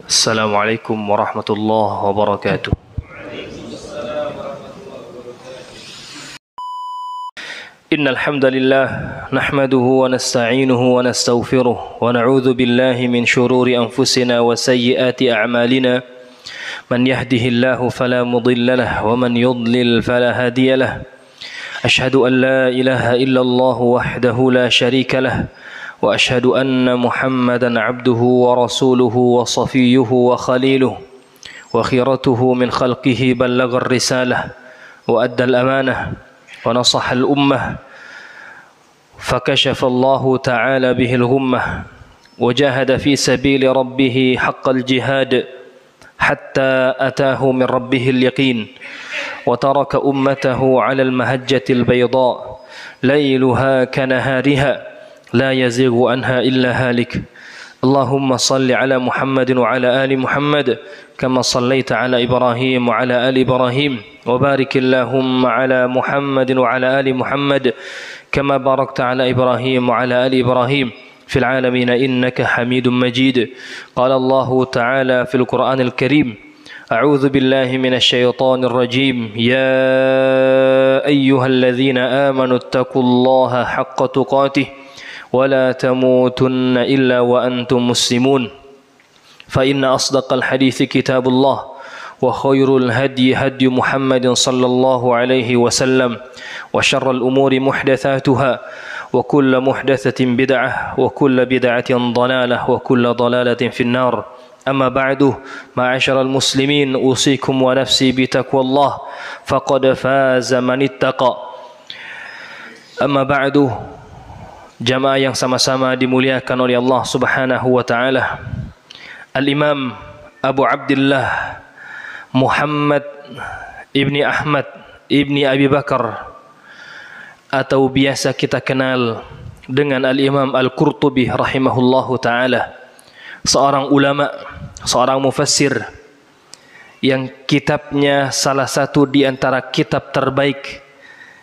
Assalamualaikum warahmatullahi wabarakatuh. Innal hamdalillah nahmaduhu wa nasta'inuhu wa nastaghfiruh wa na'udzu billahi min shururi anfusina wa sayyiati a'malina. Man yahdihillahu fala mudilla lahu wa man yudlil fala hadiya lahu. Ashhadu an la ilaha illallah wahdahu la sharika lahu. وأشهد أن محمدا عبده ورسوله وصفيه وخليله وخيرته من خلقه بلغ الرسالة وأدى الأمانة ونصح الأمة فكشف الله تعالى به الغمة وجاهد في سبيل ربه حق الجهاد حتى أتاه من ربه اليقين وترك أمته على المهجة البيضاء ليلها كنهارها لا يزيغ عنها إلا هالك. اللهم صل على محمد وعلى آل محمد كما صليت على إبراهيم وعلى آل إبراهيم وبارك اللهم على محمد وعلى آل محمد كما باركت على إبراهيم وعلى آل إبراهيم في العالمين إنك حميد مجيد. قال الله تعالى في القرآن الكريم: أعوذ بالله من الشيطان الرجيم. يا أيها الذين آمنوا اتقوا الله حق تقاته ولا تموتن إلا وأنتم مسلمون فإن أصدق الحديث كتاب الله وخير الهدي هدي محمد صلى الله عليه وسلم وشر الأمور محدثاتها وكل محدثة بدعة وكل بدعة ضلالة وكل ضلالة في النار. أما بعد معاشر المسلمين أوصيكم ونفسي بتقوى الله فقد فاز من اتقى. أما بعد, jamaah yang sama-sama dimuliakan oleh Allah Subhanahu wa taala. Al-Imam Abu Abdullah Muhammad ibni Ahmad ibni Abi Bakar atau biasa kita kenal dengan Al-Imam Al-Qurtubi rahimahullahu taala, seorang ulama, seorang mufassir yang kitabnya salah satu di antara kitab terbaik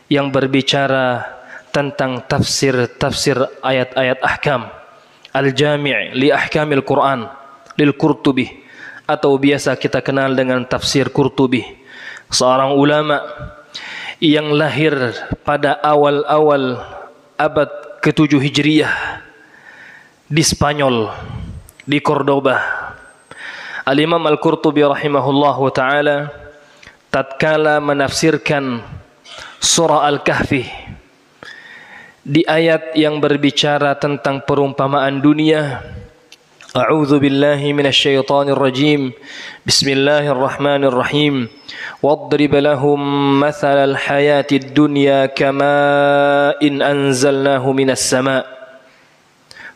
yang berbicara tentang tafsir ayat-ayat ahkam, Al-Jami' li Ahkamil Quran lil Qurtubi, atau biasa kita kenal dengan tafsir Qurtubi. Seorang ulama yang lahir pada awal-awal abad ke-7 Hijriah di Spanyol, di Cordoba. Al-Imam Al-Qurtubi rahimahullahu ta'ala tatkala menafsirkan surah Al-Kahfi di ayat yang berbicara tentang perumpamaan dunia. A'udzu billahi minasyaitonir rajim. Bismillahirrahmanirrahim. Wadrib lahum mathalal hayatid dunya kama'in anzalnahu minas sama'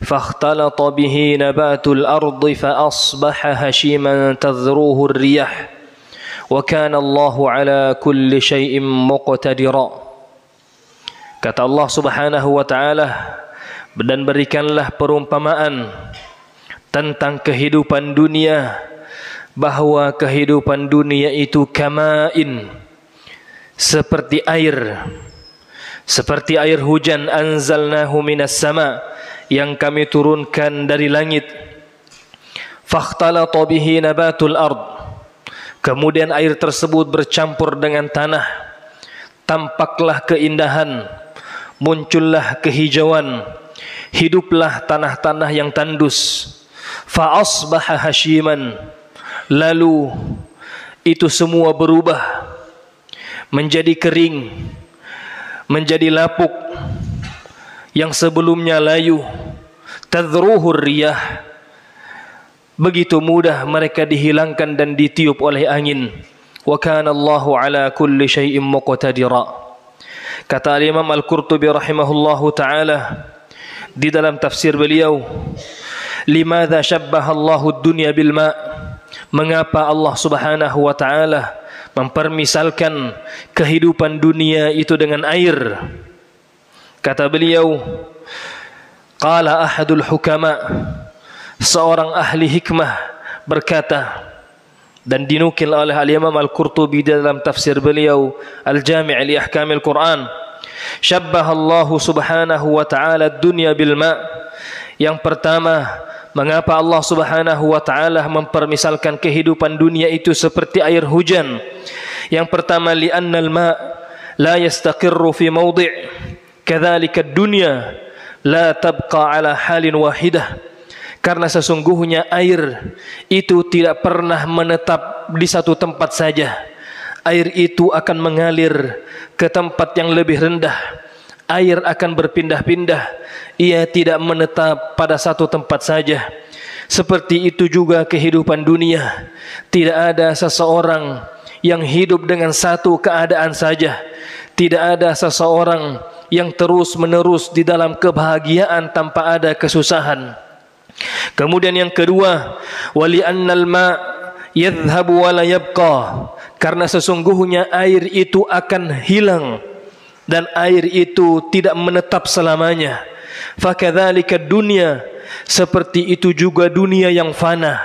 fakhtalata bihi nabatul ardi fa asbaha hashiman tadhruhu ar-riyah wa kana Allahu ala kulli syai'in muqtadira. Kata Allah Subhanahu wa ta'ala, dan berikanlah perumpamaan tentang kehidupan dunia, bahwa kehidupan dunia itu kama'in, seperti air hujan, anzalnahu minas sama', yang kami turunkan dari langit. Fakhtalata bihi nabatul ard, kemudian air tersebut bercampur dengan tanah, tampaklah keindahan, muncullah kehijauan, hiduplah tanah-tanah yang tandus. Fa asbaha hashiman, lalu itu semua berubah menjadi kering, menjadi lapuk, yang sebelumnya layu. Tadhruhur riyah, begitu mudah mereka dihilangkan dan ditiup oleh angin. Wa kana Allahu ala kulli syai'in muqtadira. Kata Imam Al-Qurtubi rahimahullahu ta'ala di dalam tafsir beliau, limadha syabbaha Allahu dunya bil ma', mengapa Allah Subhanahu wa ta'ala mempermisalkan kehidupan dunia itu dengan air? Kata beliau, qala ahadul hukama, seorang ahli hikmah berkata, dan dinukil oleh Al-Imam Al-Qurtubi dalam tafsir beliau Al-Jami' li Ahkamil Quran, syabbaha Allah subhanahu wa ta'ala dunya bil ma'. Yang pertama, mengapa Allah subhanahu wa ta'ala mempermisalkan kehidupan dunia itu seperti air hujan? Yang pertama, li'anna al-ma' la yastaqirru fi mawdi', kadzalika ad-dunya la tabqa ala halin wahidah. Karena sesungguhnya air itu tidak pernah menetap di satu tempat saja. Air itu akan mengalir ke tempat yang lebih rendah. Air akan berpindah-pindah. Ia tidak menetap pada satu tempat saja. Seperti itu juga kehidupan dunia. Tidak ada seseorang yang hidup dengan satu keadaan saja. Tidak ada seseorang yang terus-menerus di dalam kebahagiaan tanpa ada kesusahan. Kemudian yang kedua, wali annal ma yadhhabu wa la yabqa, karena sesungguhnya air itu akan hilang dan air itu tidak menetap selamanya. Fakadzalika dunya, seperti itu juga dunia yang fana,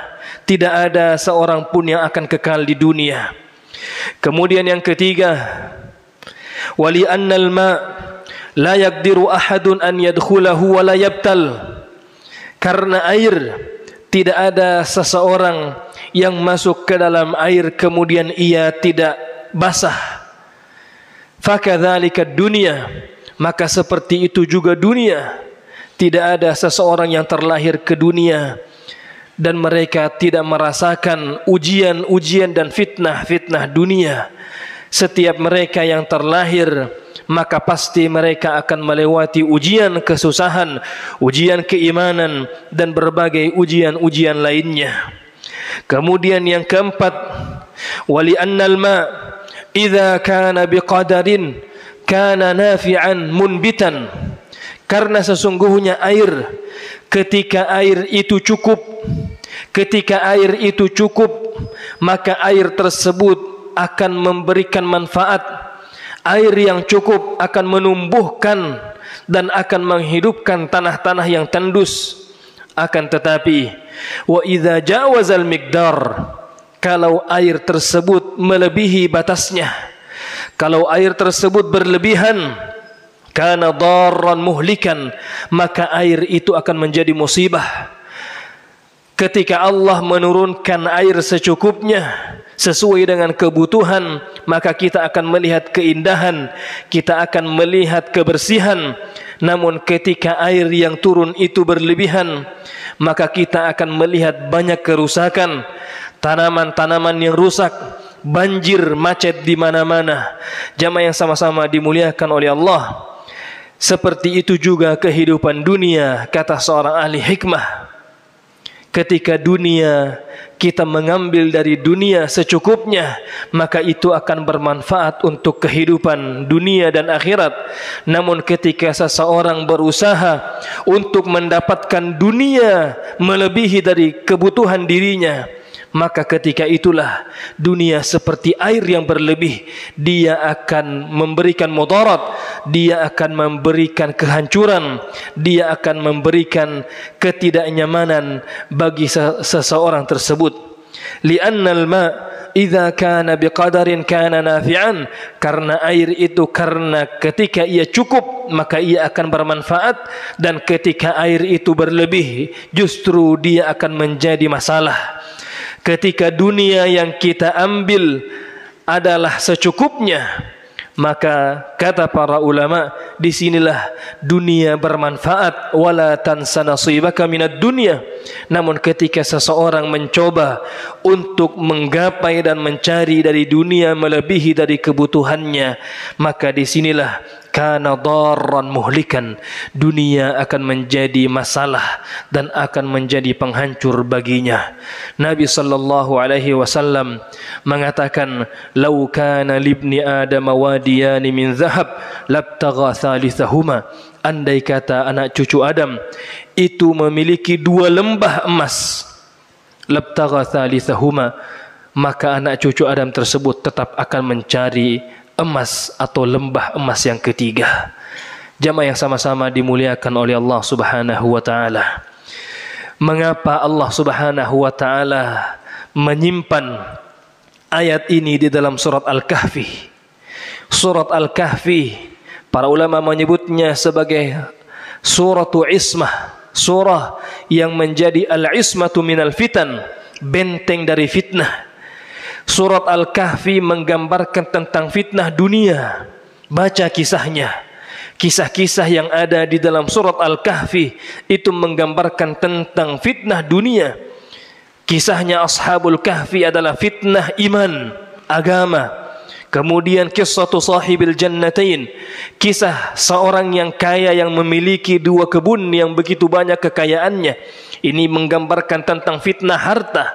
tidak ada seorang pun yang akan kekal di dunia. Kemudian yang ketiga, wali annal ma la yaqdiru ahadun an yadkhulahu wa la yabtal, karena air tidak ada seseorang yang masuk ke dalam air kemudian ia tidak basah. Fakadzalika dunia, maka seperti itu juga dunia. Tidak ada seseorang yang terlahir ke dunia dan mereka tidak merasakan ujian-ujian dan fitnah-fitnah dunia. Setiap mereka yang terlahir, maka pasti mereka akan melewati ujian kesusahan, ujian keimanan, dan berbagai ujian-ujian lainnya. Kemudian yang keempat, wali annal ma idza kana biqadarin kana nafi'an munbitan, karena sesungguhnya air, ketika air itu cukup, maka air tersebut akan memberikan manfaat. Air yang cukup akan menumbuhkan dan akan menghidupkan tanah-tanah yang tandus. Akan tetapi, wa idza jawazal miqdar, kalau air tersebut melebihi batasnya, kalau air tersebut berlebihan, kana darran muhlikan, maka air itu akan menjadi musibah. Ketika Allah menurunkan air secukupnya, sesuai dengan kebutuhan, maka kita akan melihat keindahan, kita akan melihat kebersihan. Namun ketika air yang turun itu berlebihan, maka kita akan melihat banyak kerusakan, tanaman-tanaman yang rusak, banjir, macet di mana-mana. Jamaah yang sama-sama dimuliakan oleh Allah, seperti itu juga kehidupan dunia, kata seorang ahli hikmah. Ketika dunia, kita mengambil dari dunia secukupnya, maka itu akan bermanfaat untuk kehidupan dunia dan akhirat. Namun ketika seseorang berusaha untuk mendapatkan dunia melebihi dari kebutuhan dirinya, maka ketika itulah dunia seperti air yang berlebih. Dia akan memberikan mudarat, dia akan memberikan kehancuran, dia akan memberikan ketidaknyamanan bagi seseorang tersebut. Li'annal ma idza kana biqadarin kana nafi'an, karena air itu, karena ketika ia cukup maka ia akan bermanfaat, dan ketika air itu berlebih justru dia akan menjadi masalah. Ketika dunia yang kita ambil adalah secukupnya, maka kata para ulama, disinilah dunia bermanfaat. Wala tansa nasibaka minad dunya. Namun ketika seseorang mencoba untuk menggapai dan mencari dari dunia melebihi dari kebutuhannya, maka disinilah kana darran muhlikan, dunia akan menjadi masalah dan akan menjadi penghancur baginya. Nabi sallallahu alaihi wasallam mengatakan, "Lau kana libni Adam wadiyani min zahab labtagha thalithahuma." Andai kata anak cucu Adam itu memiliki dua lembah emas, labtagha thalithahuma, maka anak cucu Adam tersebut tetap akan mencari emas atau lembah emas yang ketiga. Jamaah yang sama-sama dimuliakan oleh Allah Subhanahu wa taala. Mengapa Allah Subhanahu wa taala menyimpan ayat ini di dalam surat Al-Kahfi. Surat Al-Kahfi, para ulama menyebutnya sebagai suratu ismah, surah yang menjadi al-ismatu minal fitan, benteng dari fitnah. Surat Al-Kahfi menggambarkan tentang fitnah dunia. Baca kisahnya. Kisah-kisah yang ada di dalam surat Al-Kahfi itu menggambarkan tentang fitnah dunia. Kisahnya Ashabul Kahfi adalah fitnah iman, agama. Kemudian kisah sahibil jannatain, kisah seorang yang kaya yang memiliki 2 kebun yang begitu banyak kekayaannya. Ini menggambarkan tentang fitnah harta.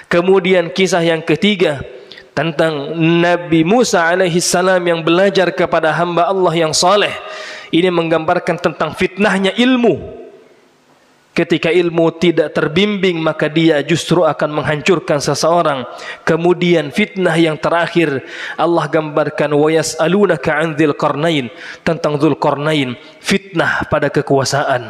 Kemudian kisah yang ketiga tentang Nabi Musa alaihi salam yang belajar kepada hamba Allah yang saleh. Ini menggambarkan tentang fitnahnya ilmu. Ketika ilmu tidak terbimbing, maka dia justru akan menghancurkan seseorang. Kemudian fitnah yang terakhir Allah gambarkan, wa yas'alunaka 'an dzil qarnain, tentang Dzulqarnain, fitnah pada kekuasaan.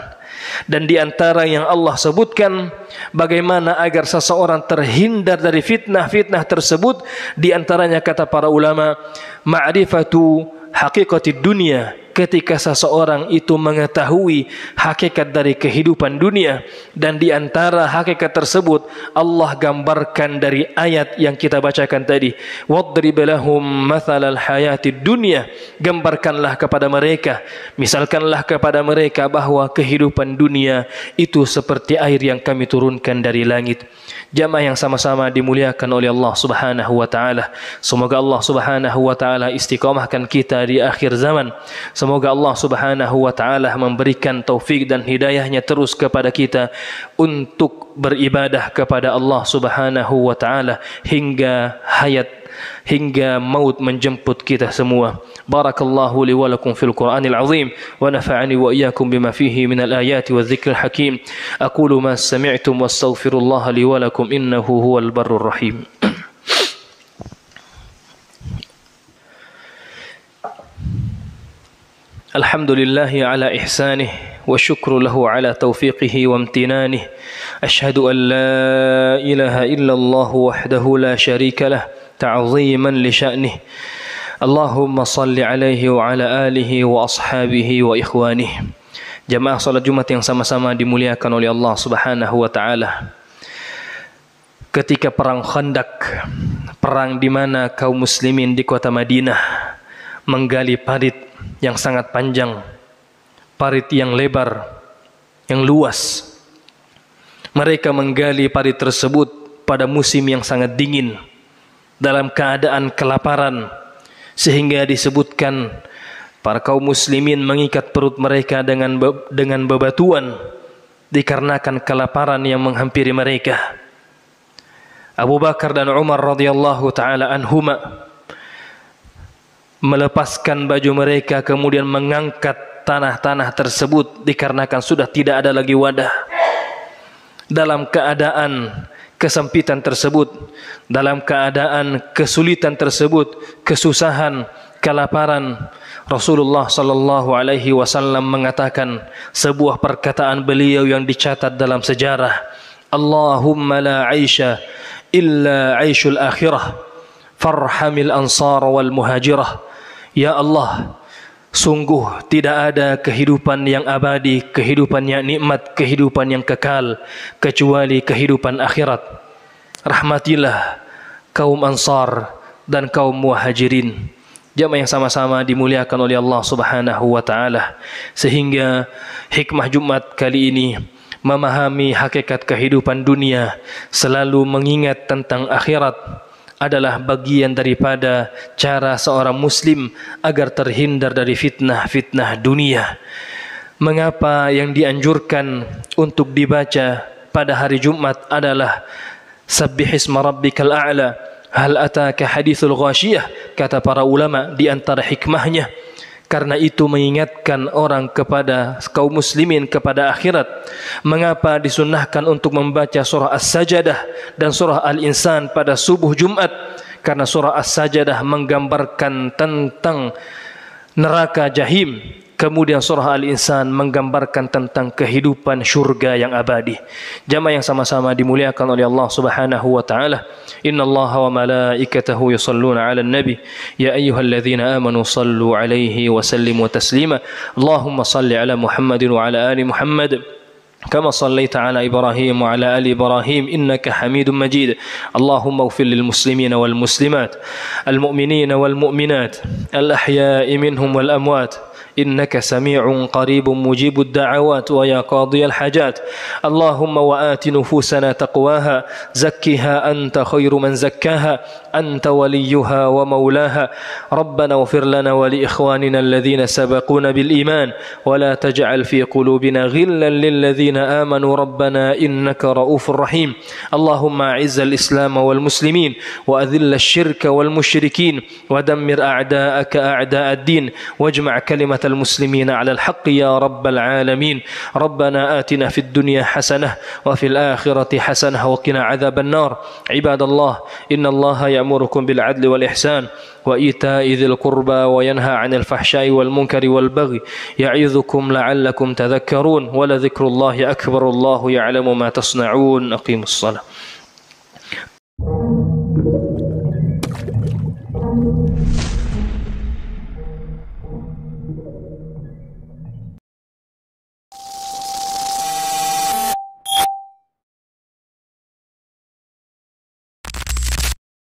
Dan di antara yang Allah sebutkan bagaimana agar seseorang terhindar dari fitnah-fitnah tersebut, di antaranya kata para ulama, ma'rifatu haqiqatid dunia, ketika seseorang itu mengetahui hakikat dari kehidupan dunia. Dan di antara hakikat tersebut Allah gambarkan dari ayat yang kita bacakan tadi, wadrib lahum mathalal hayatid dunya, gambarkanlah kepada mereka, misalkanlah kepada mereka bahwa kehidupan dunia itu seperti air yang kami turunkan dari langit. Jamaah yang sama-sama dimuliakan oleh Allah Subhanahu wa taala, semoga Allah Subhanahu wa taala istiqamahkan kita di akhir zaman. Semoga Allah Subhanahu wa taala memberikan taufik dan hidayahnya terus kepada kita untuk beribadah kepada Allah Subhanahu wa taala hingga maut menjemput kita semua. Barakallahu li wa lakum fil Qur'anil azim wa nafa'ani wa iyyakum bima fihi minal ayati wadh-dhikril hakim. Aqulu ma sami'tum wastaghfirullaha li wa lakum innahu huwal barrur rahim. Alhamdulillahi ala ihsanih wa syukru lahu ala taufiqihi wa amtinanih. Ashhadu an la ilaha illallah wahdahu la syarika lah ta'ziman li sya'nih. Allahumma salli alaihi wa ala alihi wa ashabihi wa ikhwanih. Jamaah salat Jumat yang sama-sama dimuliakan oleh Allah Subhanahu wa taala. Ketika perang Khandaq, perang di mana kaum muslimin di kota Madinah menggali parit yang sangat panjang, parit yang lebar, yang luas. Mereka menggali parit tersebut pada musim yang sangat dingin, dalam keadaan kelaparan, sehingga disebutkan para kaum muslimin mengikat perut mereka dengan bebatuan dikarenakan kelaparan yang menghampiri mereka. Abu Bakar dan Umar radhiyallahu taala anhuma melepaskan baju mereka, kemudian mengangkat tanah-tanah tersebut dikarenakan sudah tidak ada lagi wadah. Dalam keadaan kesempitan tersebut, dalam keadaan kesulitan tersebut, kesusahan, kelaparan, Rasulullah sallallahu alaihi wasallam mengatakan sebuah perkataan beliau yang dicatat dalam sejarah, Allahumma la aisha illa aishul akhirah farhamil ansar wal muhajirah. Ya Allah, sungguh tidak ada kehidupan yang abadi, kehidupan yang nikmat, kehidupan yang kekal kecuali kehidupan akhirat. Rahmatilah kaum Ansar dan kaum Muhajirin. Jamaah yang sama-sama dimuliakan oleh Allah Subhanahu wa taala. Sehingga hikmah Jumat kali ini memahami hakikat kehidupan dunia, selalu mengingat tentang akhirat, adalah bagian daripada cara seorang muslim agar terhindar dari fitnah-fitnah dunia. Mengapa yang dianjurkan untuk dibaca pada hari Jumat adalah Sabbihisma rabbikal a'la, hal ataka hadithul ghashiyah, kata para ulama di antara hikmahnya, karena itu mengingatkan orang kepada kaum muslimin kepada akhirat. Mengapa disunnahkan untuk membaca surah As-Sajdah dan surah Al-Insan pada subuh Jumat? Karena surah As-Sajdah menggambarkan tentang neraka jahim, Kemudian surah Al-Insan menggambarkan tentang kehidupan syurga yang abadi. Jamaah yang sama-sama dimuliakan oleh Allah Subhanahu wa taala. Innallaha wa malaikatahu yusalluna 'alan nabi ya ayyuhalladzina amanu sallu 'alaihi wa sallimu taslima. Allahumma salli 'ala Muhammadin wa 'ala ali Muhammad كما صليت على إبراهيم وعلى آل إبراهيم إنك حميد مجيد. اللهم اغفر للمسلمين والمسلمات المؤمنين والمؤمنات الأحياء منهم والأموات إنك سميع قريب مجيب الدعوات ويا قاضي الحاجات. اللهم وآت نفوسنا تقواها زكها أنت خير من زكاها أنت وليها ومولاها. ربنا اغفر لنا ولإخواننا الذين سبقونا بالإيمان ولا تجعل في قلوبنا غلا للذين آمنوا ربنا إنك رؤوف رحيم. اللهم أعز الإسلام والمسلمين وأذل الشرك والمشركين ودمر أعداءك أعداء الدين واجمع كلمة المسلمين على الحق يا رب العالمين. ربنا آتنا في الدنيا حسنة وفي الآخرة حسنة وقنا عذاب النار. عباد الله إن الله يأمركم بالعدل والإحسان وإيتاء ذي القربى وينهى عن الفحشاء والمنكر والبغي يعظكم لعلكم تذكرون ولذكر الله أكبر الله يعلم ما تصنعون. أقيموا الصلاة.